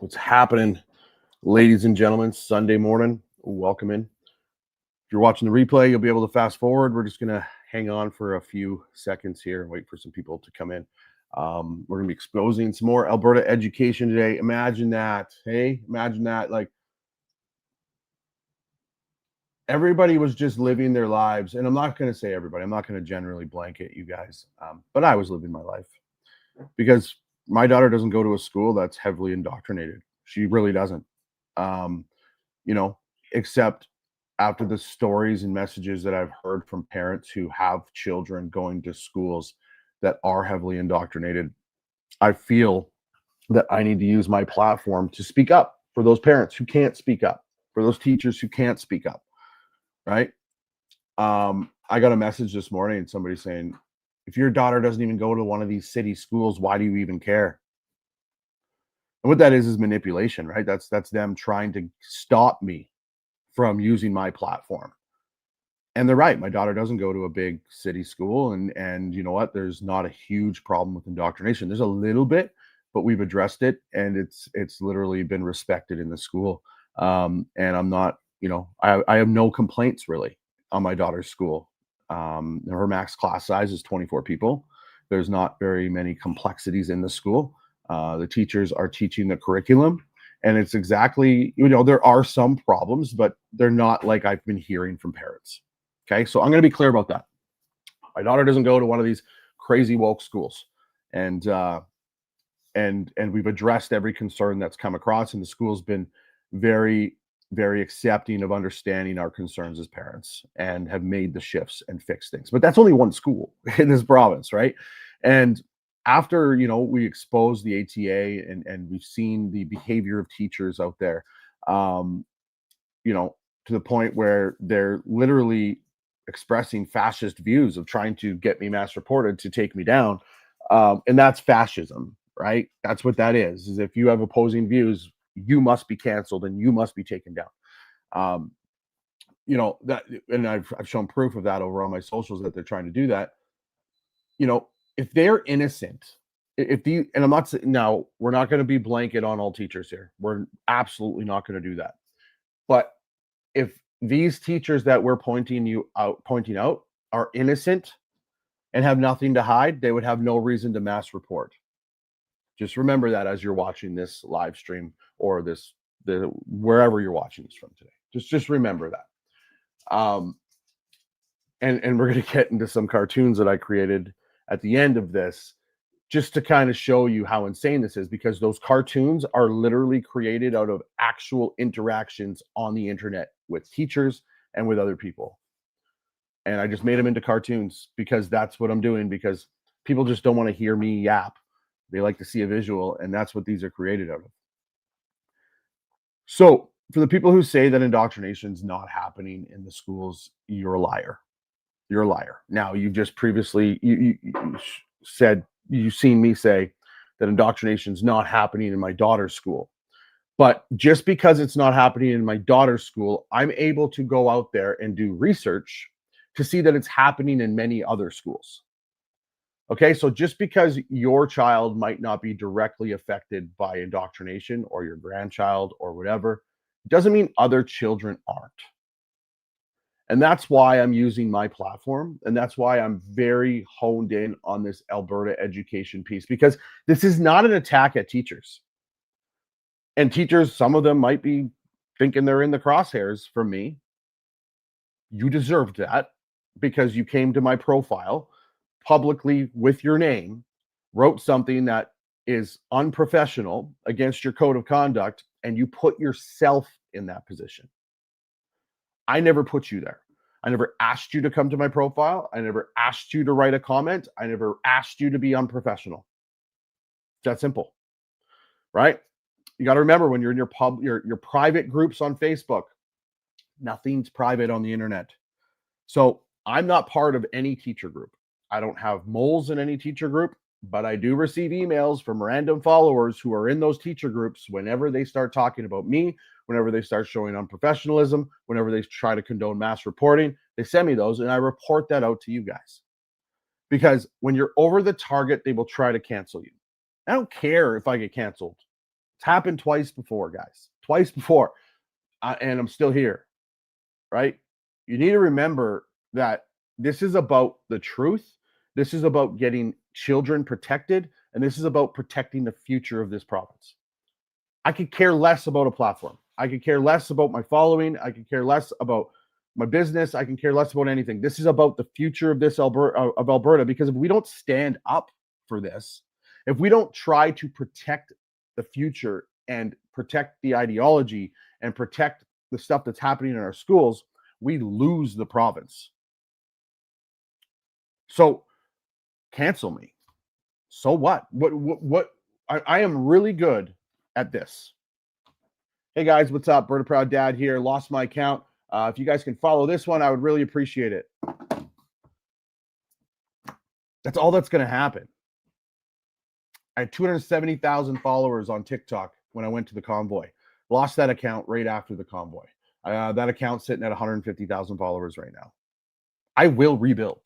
What's happening, ladies and gentlemen? Sunday morning, welcome in. If you're watching the replay, you'll be able to fast forward. We're just going to hang on for a few seconds here and wait for some people to come in. We're going to be exposing some more Alberta education today. Imagine that. Hey, imagine that. Like, everybody was just living their lives. And I'm not going to say everybody. I'm not going to generally blanket you guys. But I was living my life because my daughter doesn't go to a school that's heavily indoctrinated. She really doesn't. Um, Except after the stories and messages that I've heard from parents who have children going to schools that are heavily indoctrinated, I feel that I need to use my platform to speak up for those parents who can't speak up, for those teachers who can't speak up, right? I got a message this morning and somebody saying, if your daughter doesn't even go to one of these city schools, why do you even care? And what that is manipulation, right? That's them trying to stop me from using my platform. And they're right. My daughter doesn't go to a big city school, and you know what? There's not a huge problem with indoctrination. There's a little bit, but we've addressed it, and it's literally been respected in the school. And I'm not, I have no complaints really on my daughter's school. Her max class size is 24 people. There's not very many complexities in the school. The teachers are teaching the curriculum. And it's exactly, there are some problems, but they're not like I've been hearing from parents. Okay. So I'm going to be clear about that. My daughter doesn't go to one of these crazy woke schools. And we've addressed every concern that's come across, and the school's been very, very accepting of understanding our concerns as parents and have made the shifts and fixed things. But that's only one school in this province, right? And after we exposed the ATA and we've seen the behavior of teachers out there, to the point where they're literally expressing fascist views of trying to get me mass reported to take me down, and that's fascism, right? That's what that is if you have opposing views, you must be canceled and you must be taken down. That, and I've shown proof of that over on my socials that they're trying to do that. If they're innocent, and I'm not saying, now we're not going to be blanket on all teachers here. We're absolutely not going to do that. But if these teachers that we're pointing out are innocent and have nothing to hide, they would have no reason to mass report. Just remember that as you're watching this live stream or wherever you're watching this from today. Just remember that. And we're going to get into some cartoons that I created at the end of this, just to kind of show you how insane this is, because those cartoons are literally created out of actual interactions on the internet with teachers and with other people. And I just made them into cartoons because that's what I'm doing, because people just don't want to hear me yap. They like to see a visual, and that's what these are created out of. So for the people who say that indoctrination is not happening in the schools, you're a liar. You're a liar. Now, you just previously you said, you've seen me say that indoctrination is not happening in my daughter's school. But just because it's not happening in my daughter's school, I'm able to go out there and do research to see that it's happening in many other schools. Okay, so just because your child might not be directly affected by indoctrination, or your grandchild or whatever, doesn't mean other children aren't. And that's why I'm using my platform. And that's why I'm very honed in on this Alberta education piece, because this is not an attack at teachers. And teachers, some of them might be thinking they're in the crosshairs from me. You deserved that, because you came to my profile publicly with your name, wrote something that is unprofessional against your code of conduct, and you put yourself in that position. I never put you there. I never asked you to come to my profile. I never asked you to write a comment. I never asked you to be unprofessional. It's that simple, right? You got to remember, when you're in your private groups on Facebook, nothing's private on the internet. So I'm not part of any teacher group. I don't have moles in any teacher group, but I do receive emails from random followers who are in those teacher groups. Whenever they start talking about me, whenever they start showing unprofessionalism, whenever they try to condone mass reporting, they send me those, and I report that out to you guys. Because when you're over the target, they will try to cancel you. I don't care if I get canceled. It's happened twice before, guys. Twice before. And I'm still here, right? You need to remember that this is about the truth. This is about getting children protected. And this is about protecting the future of this province. I could care less about a platform. I could care less about my following. I could care less about my business. I can care less about anything. This is about the future of this Alberta, because if we don't stand up for this, if we don't try to protect the future and protect the ideology and protect the stuff that's happening in our schools, we lose the province. So cancel me. So what? What? I am really good at this. Hey guys, what's up? Berta Proud Dad here. Lost my account. If you guys can follow this one, I would really appreciate it. That's all that's going to happen. I had 270,000 followers on TikTok when I went to the convoy. Lost that account right after the convoy. That account's sitting at 150,000 followers right now. I will rebuild.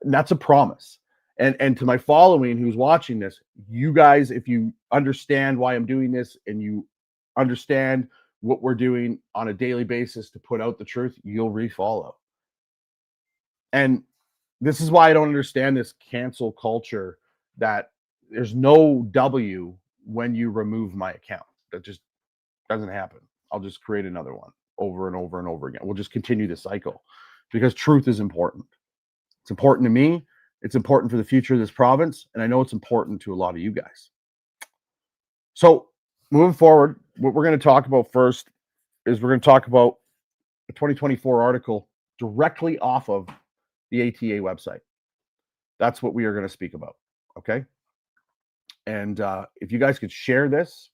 That's a promise. And to my following who's watching this, you guys, if you understand why I'm doing this and you understand what we're doing on a daily basis to put out the truth, you'll refollow. And this is why I don't understand this cancel culture, that there's no W when you remove my account. That just doesn't happen. I'll just create another one over and over and over again. We'll just continue the cycle, because truth is important. It's important to me. It's important for the future of this province. And I know it's important to a lot of you guys. So moving forward, what we're going to talk about first is we're going to talk about a 2024 article directly off of the ATA website. That's what we are going to speak about. Okay. And if you guys could share this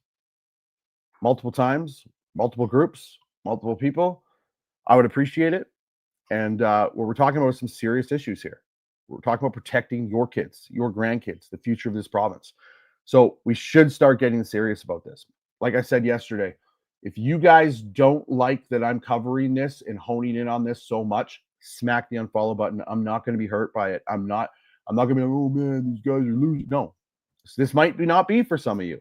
multiple times, multiple groups, multiple people, I would appreciate it. And we're talking about some serious issues here. We're talking about protecting your kids, your grandkids, the future of this province. So we should start getting serious about this. Like I said yesterday, if you guys don't like that I'm covering this and honing in on this so much, smack the unfollow button. I'm not going to be hurt by it. I'm not going to be like, oh man, these guys are losing. No, this might not be for some of you.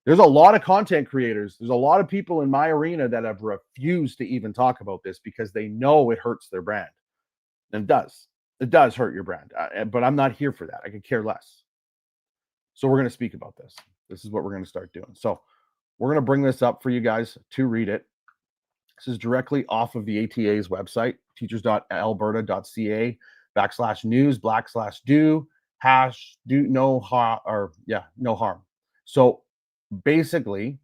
There's a lot of content creators. There's a lot of people in my arena that have refused to even talk about this because they know it hurts their brand. And it does. It does hurt your brand. But I'm not here for that. I could care less. So we're going to speak about this. This is what we're going to start doing. So we're going to bring this up for you guys to read it. This is directly off of the ATA's website, teachers.alberta.ca/news/do no harm. So basically,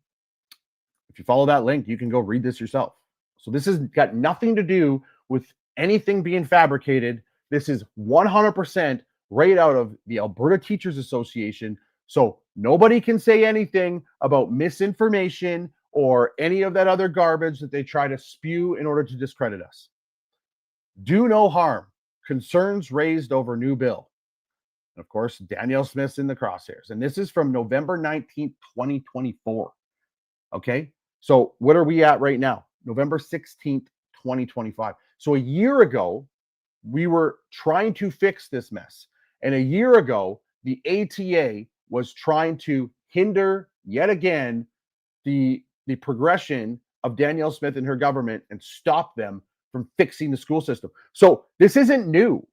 if you follow that link, you can go read this yourself. So this has got nothing to do with anything being fabricated. This is 100% right out of the Alberta Teachers Association. So nobody can say anything about misinformation or any of that other garbage that they try to spew in order to discredit us. Do no harm. Concerns raised over new bill. And of course, Danielle Smith's in the crosshairs. And this is from November 19th, 2024. Okay. So what are we at right now? November 16th, 2025. So a year ago, we were trying to fix this mess. And a year ago, the ATA was trying to hinder yet again the progression of Danielle Smith and her government and stop them from fixing the school system. So this isn't new.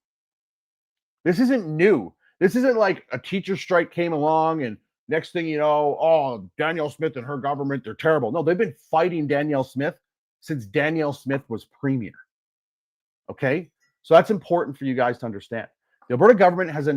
This isn't new. This isn't like a teacher strike came along and next thing you know, oh, Danielle Smith and her government, they're terrible. No, they've been fighting Danielle Smith since Danielle Smith was premier. Okay? So that's important for you guys to understand. The Alberta government has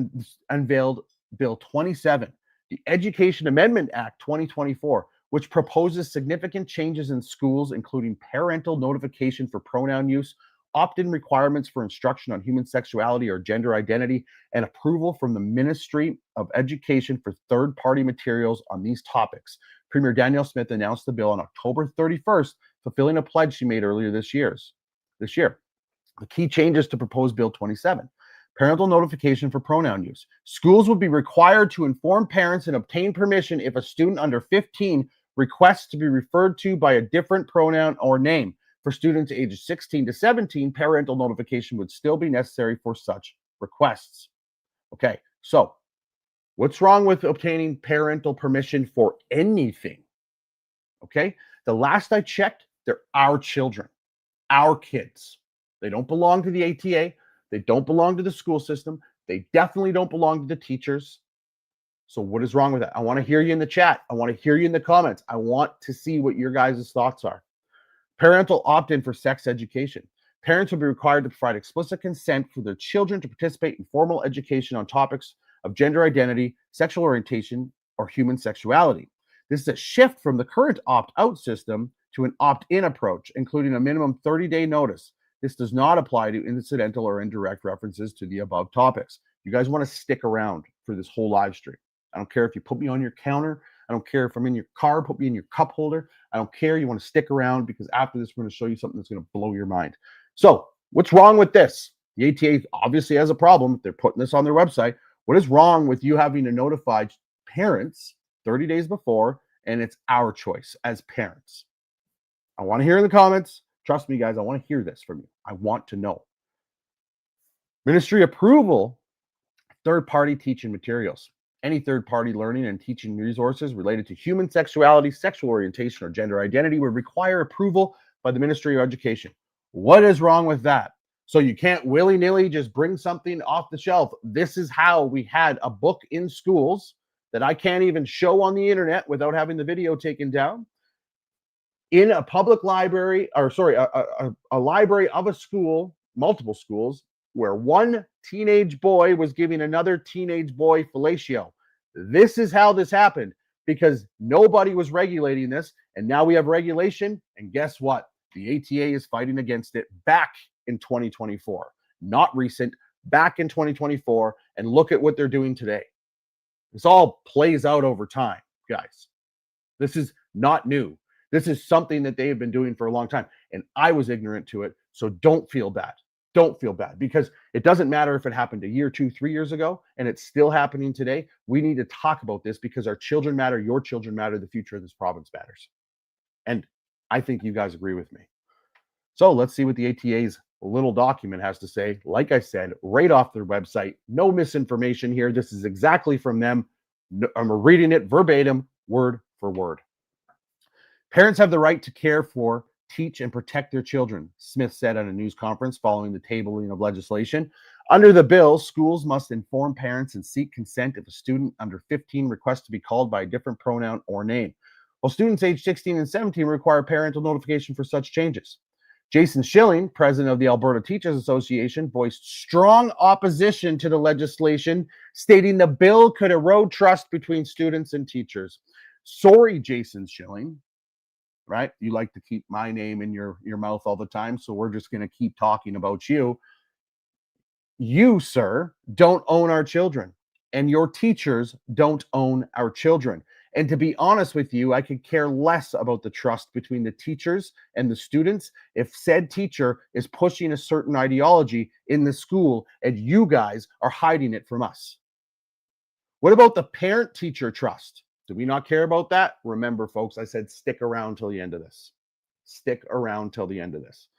unveiled Bill 27, the Education Amendment Act 2024, which proposes significant changes in schools, including parental notification for pronoun use, opt-in requirements for instruction on human sexuality or gender identity, and approval from the Ministry of Education for third-party materials on these topics. Premier Danielle Smith announced the bill on October 31st, fulfilling a pledge she made earlier this year. The key changes to proposed Bill 27. Parental notification for pronoun use. Schools would be required to inform parents and obtain permission if a student under 15 requests to be referred to by a different pronoun or name. For students ages 16 to 17, parental notification would still be necessary for such requests. Okay, so What's wrong with obtaining parental permission for anything? Okay. The last I checked, they're our children, our kids. They don't belong to the ATA. They don't belong to the school system. They definitely don't belong to the teachers. So what is wrong with that? I want to hear you in the chat. I want to hear you in the comments. I want to see what your guys' thoughts are. Parental opt-in for sex education. Parents will be required to provide explicit consent for their children to participate in formal education on topics of gender identity, sexual orientation, or human sexuality. This is a shift from the current opt-out system to an opt-in approach, including a minimum 30-day notice. This does not apply to incidental or indirect references to the above topics. You guys want to stick around for this whole live stream. I don't care if you put me on your counter. I don't care if I'm in your car, put me in your cup holder. I don't care. You want to stick around because after this, we're going to show you something that's going to blow your mind. So what's wrong with this? The ATA obviously has a problem. They're putting this on their website. What is wrong with you having to notify parents 30 days before, and it's our choice as parents? I want to hear in the comments. Trust me, guys, I want to hear this from you. I want to know. Ministry approval, third-party teaching materials. Any third-party learning and teaching resources related to human sexuality, sexual orientation, or gender identity would require approval by the Ministry of Education. What is wrong with that? So you can't willy-nilly just bring something off the shelf. This is how we had a book in schools that I can't even show on the internet without having the video taken down. In a public library, or sorry, a library of a school, multiple schools, where one teenage boy was giving another teenage boy fellatio. This is how this happened because nobody was regulating this. And now we have regulation. And guess what? The ATA is fighting against it back in 2024. Not recent, back in 2024. And look at what they're doing today. This all plays out over time, guys. This is not new. This is something that they have been doing for a long time. And I was ignorant to it. So don't feel bad. Don't feel bad because it doesn't matter if it happened a year, 2, 3 years ago, and it's still happening today. We need to talk about this because our children matter, your children matter, the future of this province matters. And I think you guys agree with me. So let's see what the ATA's little document has to say. Like I said, right off their website, no misinformation here. This is exactly from them. I'm reading it verbatim, word for word. Parents have the right to care for, teach, and protect their children, Smith said at a news conference following the tabling of legislation. Under the bill, schools must inform parents and seek consent if a student under 15 requests to be called by a different pronoun or name, while students aged 16 and 17 require parental notification for such changes. Jason Schilling, president of the Alberta Teachers Association, voiced strong opposition to the legislation, stating the bill could erode trust between students and teachers. Sorry, Jason Schilling. Right? You like to keep my name in your mouth all the time, so we're just going to keep talking about you. You, sir, don't own our children, and your teachers don't own our children. And to be honest with you, I could care less about the trust between the teachers and the students if said teacher is pushing a certain ideology in the school and you guys are hiding it from us. What about the parent-teacher trust? Do we not care about that? Remember, folks, I said stick around till the end of this. Stick around till the end of this.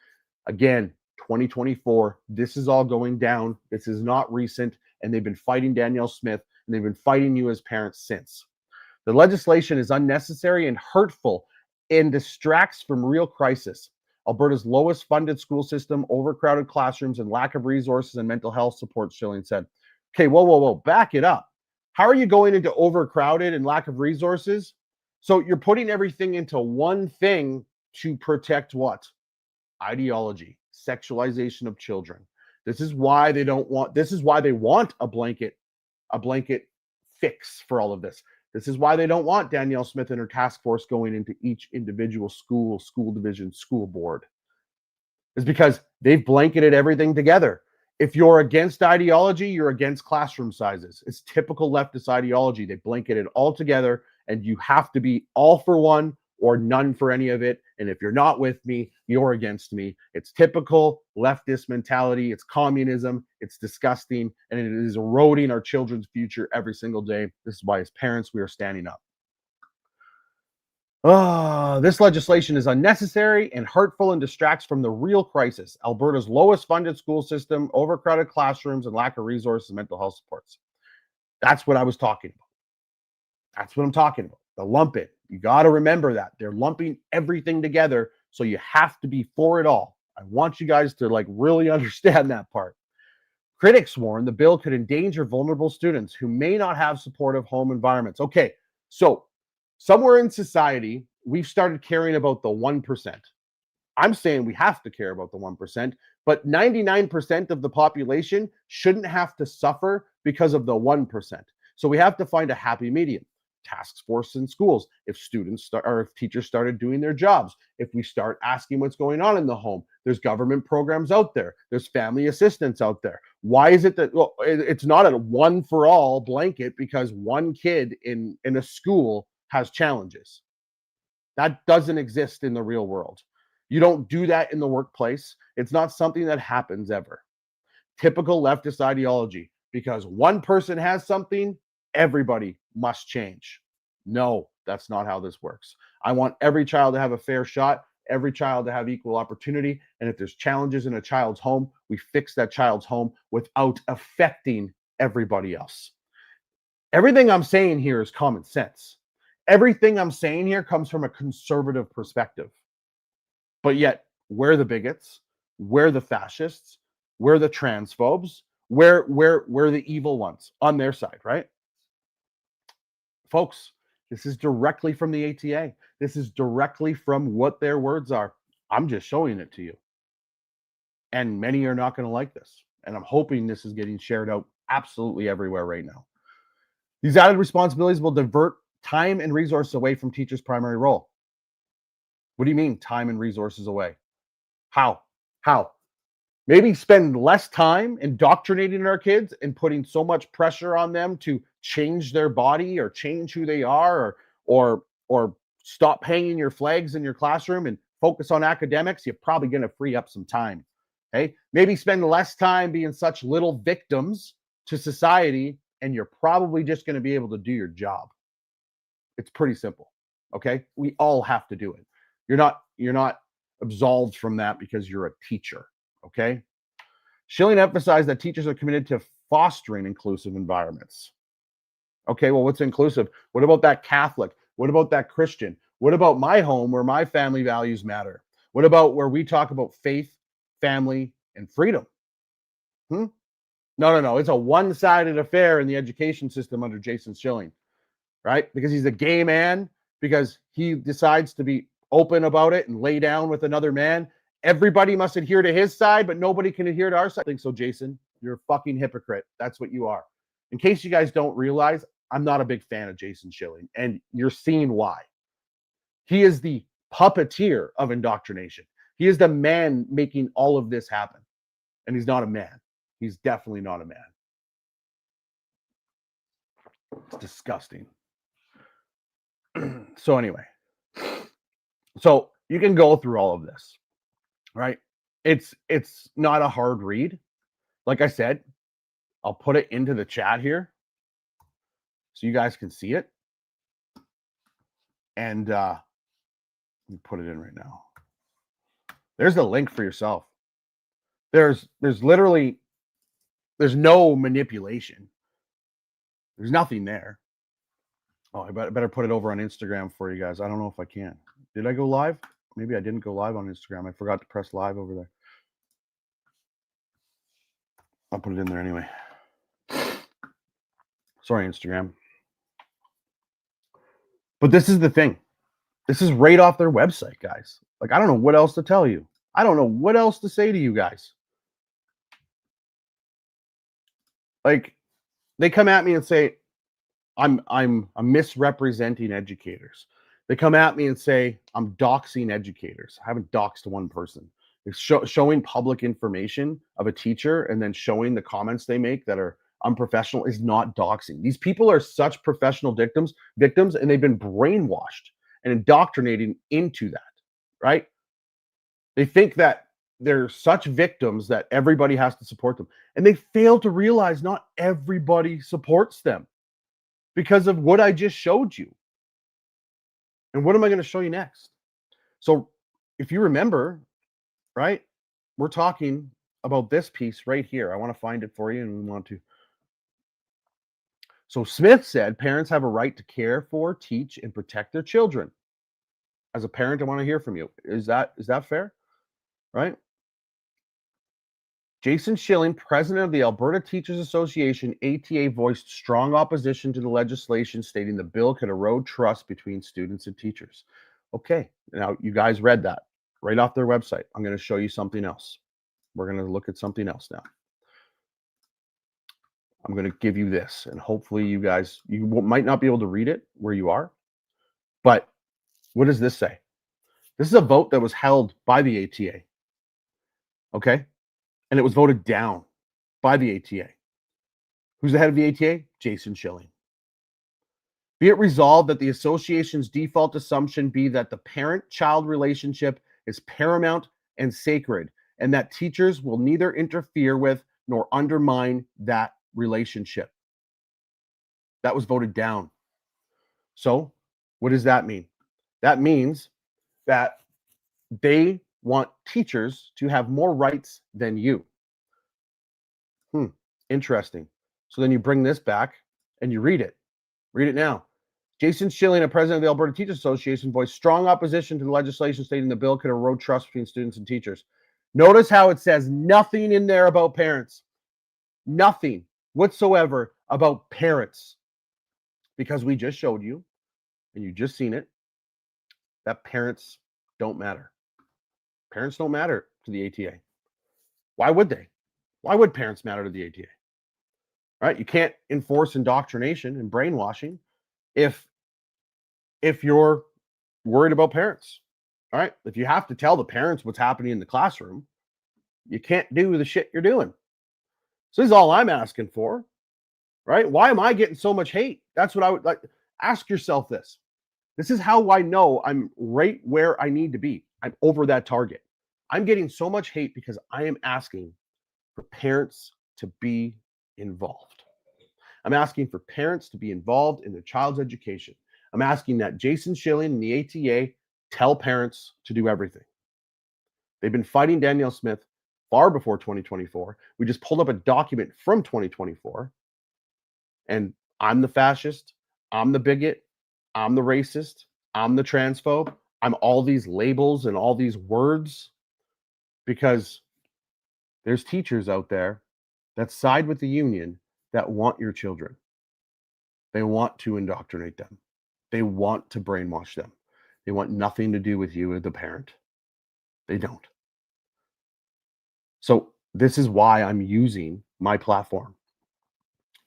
Again, 2024, this is all going down. This is not recent, and they've been fighting Danielle Smith, and they've been fighting you as parents since. The legislation is unnecessary and hurtful and distracts from real crisis. Alberta's lowest funded school system, overcrowded classrooms, and lack of resources and mental health support, Schilling said. Okay, whoa, back it up. How are you going into overcrowded and lack of resources? So you're putting everything into one thing to protect what? Ideology, sexualization of children. This is why they want a blanket fix for all of this. This is why they don't want Danielle Smith and her task force going into each individual school, school division, school board. It's because they've blanketed everything together. If you're against ideology, you're against classroom sizes. It's typical leftist ideology. They blanket it all together, and you have to be all for one or none for any of it. And if you're not with me, you're against me. It's typical leftist mentality. It's communism. It's disgusting, and it is eroding our children's future every single day. This is why, as parents, we are standing up. This legislation is unnecessary and hurtful and distracts from the real crisis. Alberta's lowest funded school system, overcrowded classrooms, and lack of resources and mental health supports. That's what I was talking about. That's what I'm talking about. The lump it. You got to remember that. They're lumping everything together. So you have to be for it all. I want you guys to like really understand that part. Critics warn the bill could endanger vulnerable students who may not have supportive home environments. Okay, so somewhere in society, we've started caring about the 1%. I'm saying we have to care about the 1%, but 99% of the population shouldn't have to suffer because of the 1%. So we have to find a happy medium. Task force in schools. If if teachers started doing their jobs, if we start asking what's going on in the home, there's government programs out there, there's family assistance out there. Why is it that it's not a one for all blanket because one kid in a school has challenges? That doesn't exist in the real world. You don't do that in the workplace. It's not something that happens ever. Typical leftist ideology. Because one person has something, everybody must change. No, that's not how this works. I want every child to have a fair shot, every child to have equal opportunity. And if there's challenges in a child's home, we fix that child's home without affecting everybody else. Everything I'm saying here is common sense. Everything I'm saying here comes from a conservative perspective. But yet, we're the bigots, we're the fascists, we're the transphobes, we're the evil ones on their side, right? Folks, this is directly from the ATA. This is directly from what their words are. I'm just showing it to you. And many are not going to like this. And I'm hoping this is getting shared out absolutely everywhere right now. These added responsibilities will divert time and resources away from teachers' primary role. What do you mean time and resources away? How? Maybe spend less time indoctrinating our kids and putting so much pressure on them to change their body or change who they are or stop hanging your flags in your classroom and focus on academics. You're probably going to free up some time. Okay? Maybe spend less time being such little victims to society, and you're probably just going to be able to do your job. It's pretty simple. Okay? We all have to do it. You're not absolved from that because you're a teacher. Okay. Schilling emphasized that teachers are committed to fostering inclusive environments. Okay, well, what's inclusive? What about that Catholic? What about that Christian? What about my home where my family values matter? What about where we talk about faith, family, and freedom? No. It's a one-sided affair in the education system under Jason Schilling, right? Because he's a gay man, because he decides to be open about it and lay down with another man. Everybody must adhere to his side, but nobody can adhere to our side. I think so, Jason. You're a fucking hypocrite. That's what you are. In case you guys don't realize, I'm not a big fan of Jason Schilling, and you're seeing why. He is the puppeteer of indoctrination. He is the man making all of this happen. And he's not a man. He's definitely not a man. It's disgusting. So anyway, so you can go through all of this, right? It's not a hard read. Like I said, I'll put it into the chat here so you guys can see it. And let me put it in right now. There's the link for yourself. There's literally no manipulation. There's nothing there. Oh, I better put it over on Instagram for you guys. I don't know if I can. Did I go live? Maybe I didn't go live on Instagram. I forgot to press live over there. I'll put it in there anyway. Sorry, Instagram. But this is the thing. This is right off their website, guys. Like, I don't know what else to tell you. I don't know what else to say to you guys. Like, they come at me and say, I'm misrepresenting educators. They come at me and say, I'm doxing educators. I haven't doxed one person. It's showing public information of a teacher and then showing the comments they make that are unprofessional is not doxing. These people are such professional victims, and they've been brainwashed and indoctrinated into that, right? They think that they're such victims that everybody has to support them. And they fail to realize not everybody supports them because of what I just showed you. And what am I going to show you next? So if you remember, right, we're talking about this piece right here. I want to find it for you, and we want to. So Smith said parents have a right to care for, teach, and protect their children. As a parent, I want to hear from you. Is that fair? Right? Jason Schilling, president of the Alberta Teachers Association, ATA, voiced strong opposition to the legislation, stating the bill could erode trust between students and teachers. Okay, now you guys read that right off their website. I'm going to show you something else. We're going to look at something else now. I'm going to give you this, and hopefully you guys, you might not be able to read it where you are, but what does this say? This is a vote that was held by the ATA, okay? And it was voted down by the ATA. Who's the head of the ATA? Jason Schilling. Be it resolved that the association's default assumption be that the parent-child relationship is paramount and sacred, and that teachers will neither interfere with nor undermine that relationship. That was voted down. So, what does that mean? That means that they want teachers to have more rights than you. Interesting. So then you bring this back and you read it. Read it now. Jason Schilling, a president of the Alberta Teachers Association, voiced strong opposition to the legislation, stating the bill could erode trust between students and teachers. Notice how it says nothing in there about parents. Nothing whatsoever about parents. Because we just showed you, and you just seen it, that parents don't matter. Parents don't matter to the ATA. Why would they? Why would parents matter to the ATA? Right? You can't enforce indoctrination and brainwashing if you're worried about parents. All right? If you have to tell the parents what's happening in the classroom, you can't do the shit you're doing. So this is all I'm asking for. Right? Why am I getting so much hate? That's what I would like. Ask yourself this. This is how I know I'm right where I need to be. I'm over that target. I'm getting so much hate because I am asking for parents to be involved. I'm asking for parents to be involved in their child's education. I'm asking that Jason Schilling and the ATA tell parents to do everything. They've been fighting Danielle Smith far before 2024. We just pulled up a document from 2024. And I'm the fascist. I'm the bigot. I'm the racist. I'm the transphobe. I'm all these labels and all these words because there's teachers out there that side with the union that want your children. They want to indoctrinate them. They want to brainwash them. They want nothing to do with you as the parent. They don't. So this is why I'm using my platform.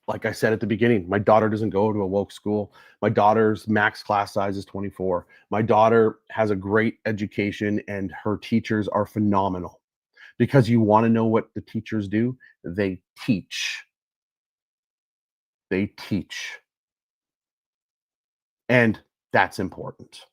Like I said at the beginning, my daughter doesn't go to a woke school. My daughter's max class size is 24. My daughter has a great education and her teachers are phenomenal. Because you want to know what the teachers do? They teach. They teach. And that's important.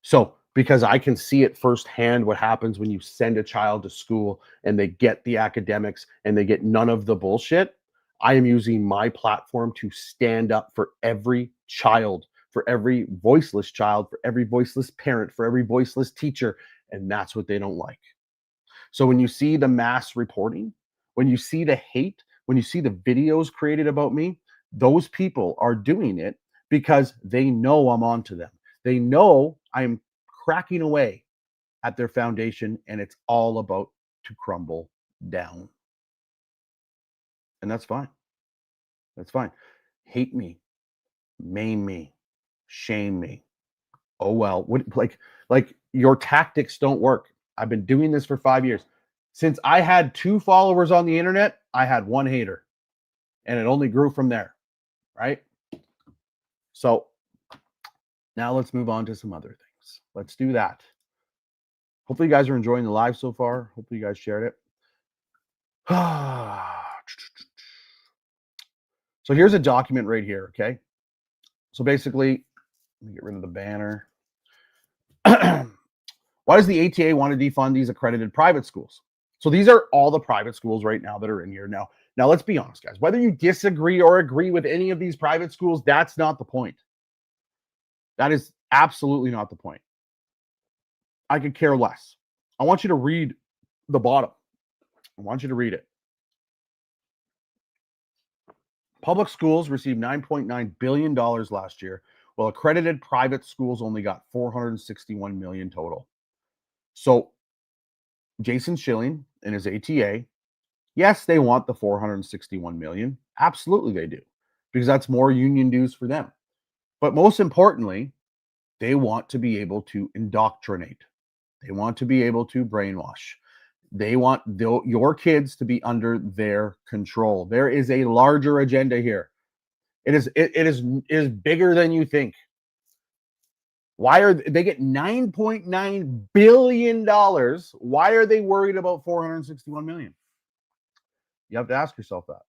So, because I can see it firsthand what happens when you send a child to school and they get the academics and they get none of the bullshit, I am using my platform to stand up for every child, for every voiceless child, for every voiceless parent, for every voiceless teacher. And that's what they don't like. So when you see the mass reporting, when you see the hate, when you see the videos created about me, those people are doing it because they know I'm onto them. They know I'm cracking away at their foundation and it's all about to crumble down. And that's fine. That's fine. Hate me, maim me, shame me. Oh well, what like your tactics don't work. I've been doing this for 5 years. Since I had 2 followers on the internet, I had 1 hater. And it only grew from there, right? So now let's move on to some other things. Let's do that. Hopefully you guys are enjoying the live so far. Hopefully you guys shared it. So here's a document right here, okay? So basically, let me get rid of the banner. Why does the ATA want to defund these accredited private schools? So these are all the private schools right now that are in here. Now let's be honest, guys. Whether you disagree or agree with any of these private schools, that's not the point. That is absolutely not the point. I could care less. I want you to read the bottom. I want you to read it. Public schools received $9.9 billion last year, while accredited private schools only got $461 million total. So Jason Schilling and his ATA, yes, they want the 461 million. Absolutely they do. Because that's more union dues for them. But most importantly, they want to be able to indoctrinate. They want to be able to brainwash. They want your kids to be under their control. There is a larger agenda here. It is bigger than you think. Why are they get $9.9 billion? Why are they worried about 461 million? You have to ask yourself that,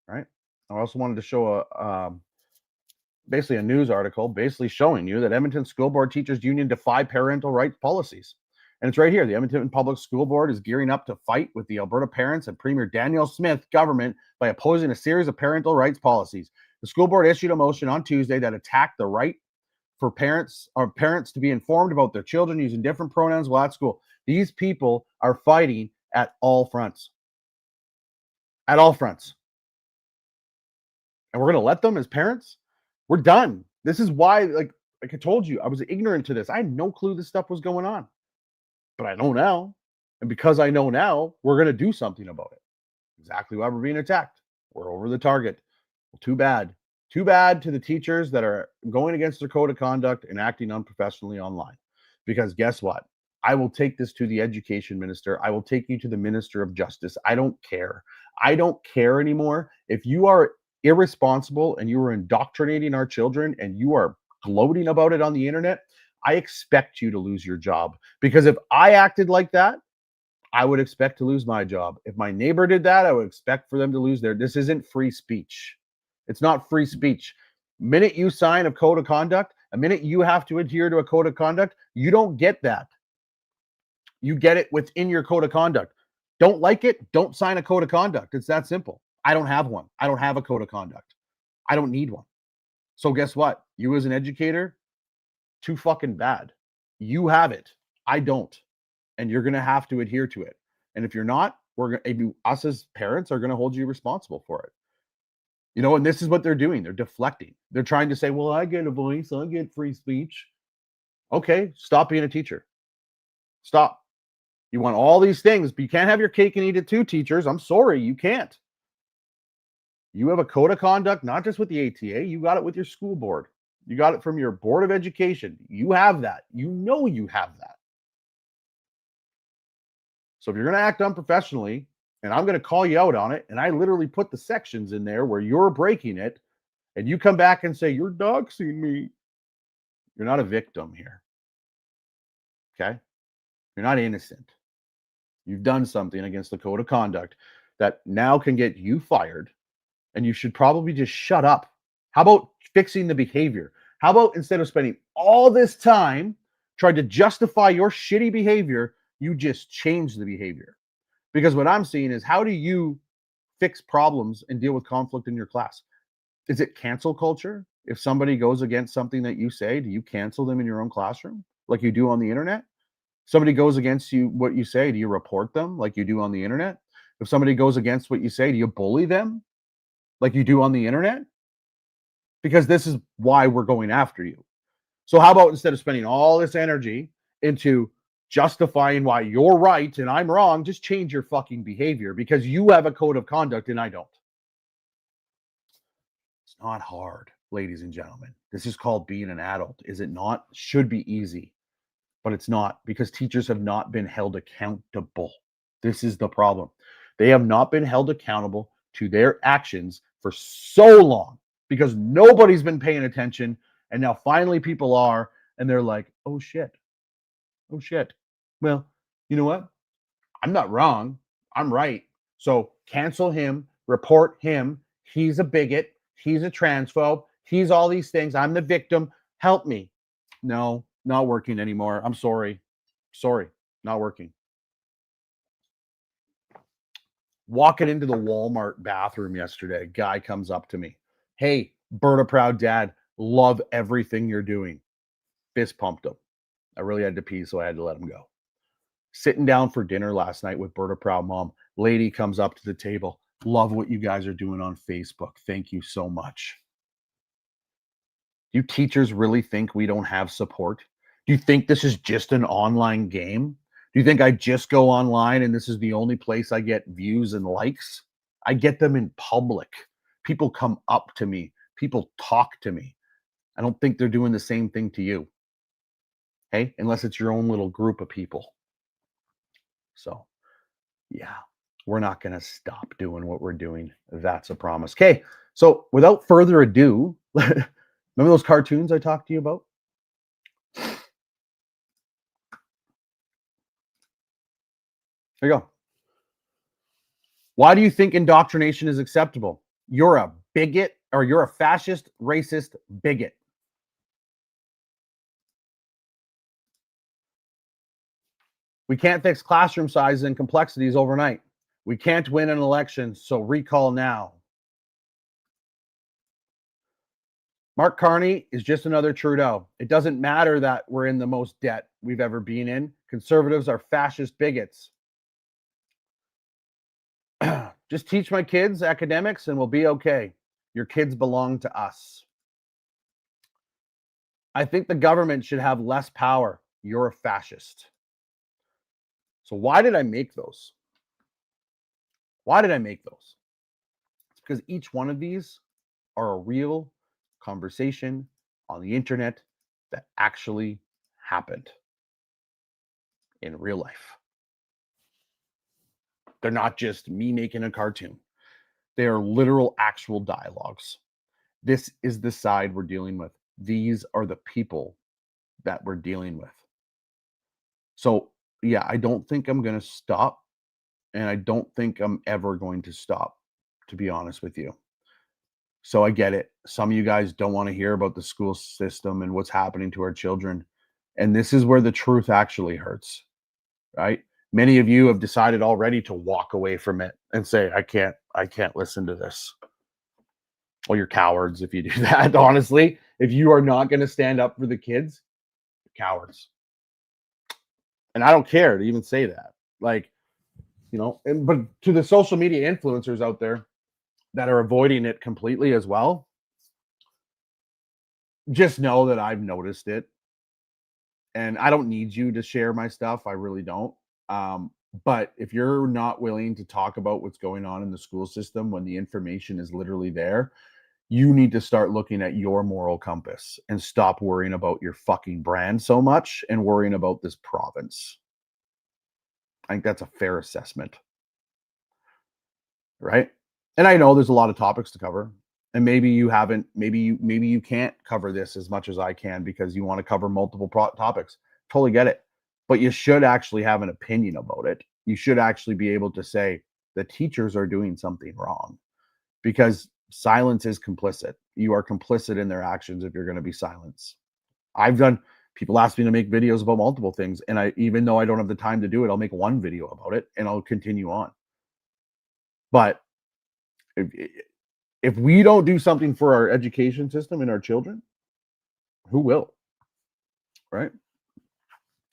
right? I also wanted to show basically a news article basically showing you that Edmonton School Board Teachers Union defy parental rights policies. And it's right here. The Edmonton Public School Board is gearing up to fight with the Alberta Parents and Premier Danielle Smith government by opposing a series of parental rights policies. The school board issued a motion on Tuesday that attacked the right for parents to be informed about their children using different pronouns while at school. These people are fighting at all fronts. At all fronts. And we're going to let them as parents? We're done. This is why, like I told you, I was ignorant to this. I had no clue this stuff was going on. But I know now. And because I know now, we're going to do something about it. Exactly why we're being attacked. We're over the target. Well, too bad. Too bad to the teachers that are going against their code of conduct and acting unprofessionally online. Because guess what? I will take this to the education minister. I will take you to the minister of justice. I don't care. I don't care anymore. If you are irresponsible and you are indoctrinating our children and you are gloating about it on the internet, I expect you to lose your job. Because if I acted like that, I would expect to lose my job. If my neighbor did that, I would expect for them to lose their. This isn't free speech. It's not free speech. Minute you sign a code of conduct, a minute you have to adhere to a code of conduct, you don't get that. You get it within your code of conduct. Don't like it, don't sign a code of conduct. It's that simple. I don't have one. I don't have a code of conduct. I don't need one. So guess what? You as an educator, too fucking bad. You have it. I don't. And you're going to have to adhere to it. And if you're not, us as parents are going to hold you responsible for it. You know, and this is what they're doing. They're deflecting. They're trying to say, well, I get a voice. I get free speech. Okay, stop being a teacher. Stop. You want all these things, but you can't have your cake and eat it too, teachers. I'm sorry, you can't. You have a code of conduct, not just with the ATA. You got it with your school board. You got it from your board of education. You have that. You know you have that. So if you're going to act unprofessionally, and I'm going to call you out on it, and I literally put the sections in there where you're breaking it, and you come back and say, you're doxing me, you're not a victim here. Okay? You're not innocent. You've done something against the code of conduct that now can get you fired, and you should probably just shut up. How about fixing the behavior? How about instead of spending all this time trying to justify your shitty behavior, you just change the behavior? Because what I'm seeing is, how do you fix problems and deal with conflict in your class? Is it cancel culture? If somebody goes against something that you say, do you cancel them in your own classroom like you do on the internet? Somebody goes against you, what you say, do you report them like you do on the internet? If somebody goes against what you say, do you bully them like you do on the internet? Because this is why we're going after you. So how about instead of spending all this energy into justifying why you're right and I'm wrong, just change your fucking behavior, because you have a code of conduct and I don't. It's not hard, ladies and gentlemen. This is called being an adult, is it not? Should be easy, but it's not, because teachers have not been held accountable. This is the problem. They have not been held accountable to their actions for so long because nobody's been paying attention. And now finally people are, and they're like, oh shit. Oh shit. Well, you know what? I'm not wrong. I'm right. So cancel him, report him. He's a bigot. He's a transphobe. He's all these things. I'm the victim. Help me. No, not working anymore. I'm sorry. Sorry, not working. Walking into the Walmart bathroom yesterday, a guy comes up to me. Hey, Berta Proud Dad, love everything you're doing. Fist pumped him. I really had to pee, so I had to let him go. Sitting down for dinner last night with Berta Proud Mom, lady comes up to the table. Love what you guys are doing on Facebook. Thank you so much. You teachers really think we don't have support? Do you think this is just an online game? Do you think I just go online and this is the only place I get views and likes? I get them in public. People come up to me. People talk to me. I don't think they're doing the same thing to you. Hey, unless it's your own little group of people. So, yeah, we're not going to stop doing what we're doing. That's a promise. Okay, so without further ado, remember those cartoons I talked to you about? There you go. Why do you think indoctrination is acceptable? You're a bigot, or you're a fascist, racist bigot. We can't fix classroom sizes and complexities overnight. We can't win an election, so recall now. Mark Carney is just another Trudeau. It doesn't matter that we're in the most debt we've ever been in. Conservatives are fascist bigots. Just teach my kids academics and we'll be okay. Your kids belong to us. I think the government should have less power. You're a fascist. So why did I make those? Why did I make those? It's because each one of these are a real conversation on the internet that actually happened in real life. They're not just me making a cartoon. They are literal, actual dialogues. This is the side we're dealing with. These are the people that we're dealing with. So, yeah, I don't think I'm going to stop. And I don't think I'm ever going to stop, to be honest with you. So I get it. Some of you guys don't want to hear about the school system and what's happening to our children. And this is where the truth actually hurts, right? Many of you have decided already to walk away from it and say, I can't listen to this. Well, you're cowards if you do that, honestly. If you are not going to stand up for the kids, you're cowards. And I don't care to even say that. Like, but to the social media influencers out there that are avoiding it completely as well, just know that I've noticed it. And I don't need you to share my stuff. I really don't. But if you're not willing to talk about what's going on in the school system when the information is literally there, you need to start looking at your moral compass and stop worrying about your fucking brand so much and worrying about this province. I think that's a fair assessment. Right? And I know there's a lot of topics to cover. And maybe you haven't, maybe you can't cover this as much as I can because you want to cover multiple topics. Totally get it. But you should actually have an opinion about it. You should actually be able to say the teachers are doing something wrong because silence is complicit. You are complicit in their actions if you're going to be silenced. People ask me to make videos about multiple things. And even though I don't have the time to do it, I'll make one video about it and I'll continue on. But if we don't do something for our education system and our children, who will? Right?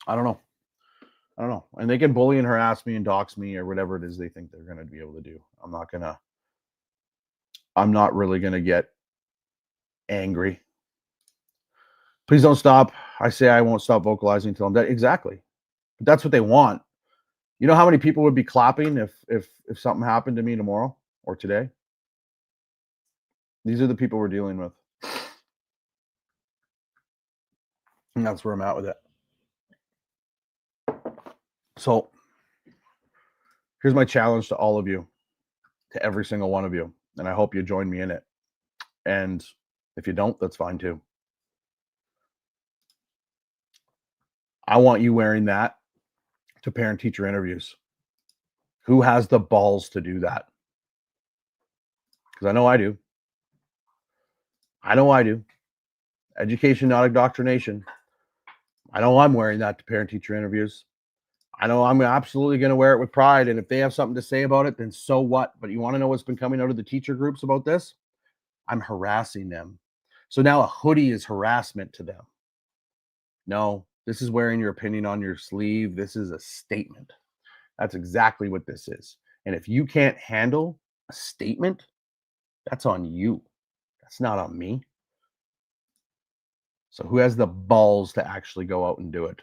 I don't know. And they can bully and harass me and dox me or whatever it is they think they're going to be able to do. I'm not really going to get angry. Please don't stop. I say I won't stop vocalizing until I'm dead. Exactly. But that's what they want. You know how many people would be clapping if something happened to me tomorrow or today? These are the people we're dealing with. And that's where I'm at with it. So here's my challenge to all of you, to every single one of you. And I hope you join me in it. And if you don't, that's fine too. I want you wearing that to parent-teacher interviews. Who has the balls to do that? Because I know I do. Education, not indoctrination. I know I'm wearing that to parent-teacher interviews. I know I'm absolutely going to wear it with pride. And if they have something to say about it, then so what? But you want to know what's been coming out of the teacher groups about this? I'm harassing them. So now a hoodie is harassment to them. No, this is wearing your opinion on your sleeve. This is a statement. That's exactly what this is. And if you can't handle a statement, that's on you. That's not on me. So who has the balls to actually go out and do it?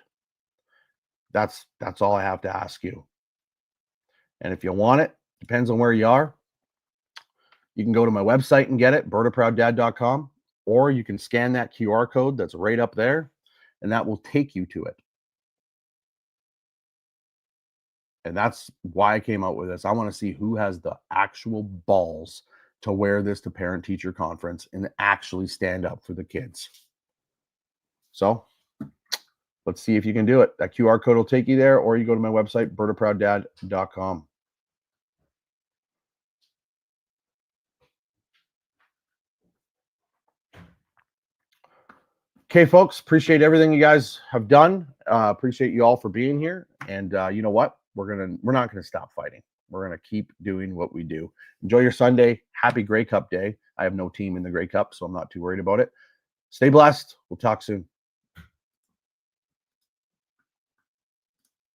That's all I have to ask you. And if you want it, depends on where you are. You can go to my website and get it, bertaprowddad.com, or you can scan that QR code that's right up there, and that will take you to it. And that's why I came out with this. I want to see who has the actual balls to wear this to parent-teacher conference and actually stand up for the kids. So let's see if you can do it. That QR code will take you there, or you go to my website, bertaprowddad.com. Okay, folks, appreciate everything you guys have done. Appreciate you all for being here. And you know what? We're not gonna stop fighting. We're gonna keep doing what we do. Enjoy your Sunday. Happy Grey Cup Day. I have no team in the Grey Cup, so I'm not too worried about it. Stay blessed. We'll talk soon.